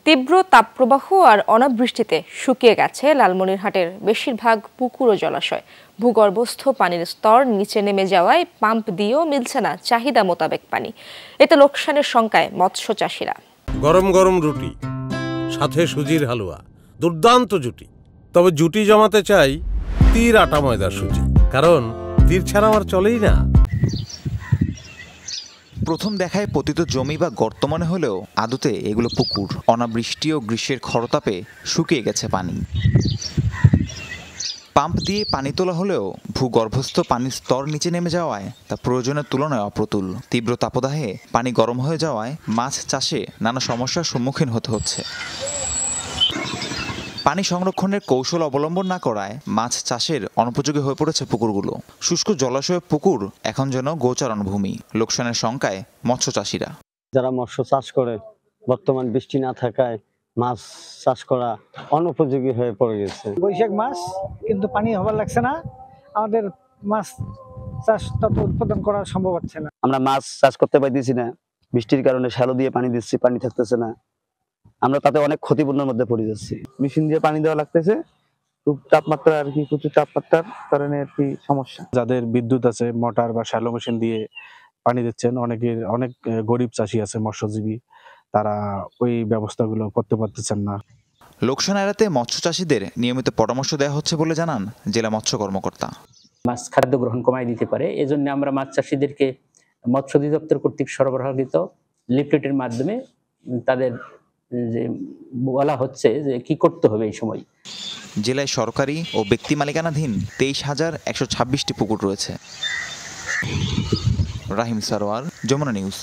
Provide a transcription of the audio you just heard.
তীব্র তাপপ্রবাহ আর অনাবৃষ্টিতে শুকিয়ে গেছে লালমনিরহাটের বেশিরভাগ পুকুর ও জলাশয়। ভূগর্ভস্থ পানির স্তর নিচে নেমে যাওয়ায় পাম্প দিয়েও মিলছে না চাহিদা মোতাবেক পানি। এতে লোকসানের শঙ্কায় মৎস্য চাষিরা। গরম গরম রুটি, সাথে সুজির হালুয়া, দুর্দান্ত জুটি। তবে জুটি জমাতে চাই তীর আটা ময়দার সুজি, কারণ তীর ছাড়া আমার চলেই না। প্রথম দেখায় পতিত জমি বা গর্ত মনে হলেও আদতে এগুলো পুকুর। অনাবৃষ্টি ও গ্রীষ্মের খরতাপে শুকিয়ে গেছে পানি। পাম্প দিয়ে পানি তোলা হলেও ভূগর্ভস্থ পানির স্তর নিচে নেমে যাওয়ায় তা প্রয়োজনের তুলনায় অপ্রতুল। তীব্র তাপদাহে পানি গরম হয়ে যাওয়ায় মাছ চাষে নানা সমস্যার সম্মুখীন হতে হচ্ছে। পানি সংরক্ষণের কৌশল অবলম্বন না করায় মাছ চাষের অনুপযোগী হয়ে পড়েছে পুকুরগুলো। শুষ্ক জলাশয় পুকুর এখন যেন গোচারণ ভূমি। লোকসানের শঙ্কায় মৎস্য চাষিরা। যারা মৎস্য চাষ করে বর্তমান বৃষ্টি না থাকায় মাছ চাষ করা অনুপযোগী হয়ে পড়ে গেছে। বৈশাখ মাস কিন্তু পানি হবার লাগছে না, আমাদের মাছ চাষ তত উৎপাদন করা সম্ভব হচ্ছে না। আমরা মাছ চাষ করতে পারতেছি না, বৃষ্টির কারণে শ্যালো দিয়ে পানি দিচ্ছি, পানি থাকতেছে না। আমরা তাতে অনেক ক্ষতিপূর্ণের মধ্যে পড়ে যাচ্ছি। মেশিন দিয়ে পানি দেওয়া লাগতেছে, খুব তাপমাত্রা আর কি, প্রচুর তাপমাত্রার কারণে আর কি সমস্যা। যাদের বিদ্যুৎ আছে, মোটর বা শ্যালো মেশিন দিয়ে পানি দিচ্ছেন, অনেক গরিব চাষি আছে মৎস্যজীবী, তারা ওই ব্যবস্থাগুলো করতে পারতেছেন না। লোকসান এড়াতে মৎস্য চাষিদের নিয়মিত পরামর্শ দেওয়া হচ্ছে বলে জানান জেলা মৎস্য কর্মকর্তা। মাছ খাদ্য গ্রহণ কমাই দিতে পারে, এজন্য আমরা মাছ চাষিদেরকে মৎস্য অধিদপ্তর কর্তৃক সরবরাহকৃত লিফলেটের মাধ্যমে তাদের যে বলা হচ্ছে যে কি করতে হবে এই সময়। জেলায় সরকারি ও ব্যক্তি মালিকানাধীন 23,126টি পুকুর রয়েছে। রাহিম সারোয়ার, যমুনা নিউজ।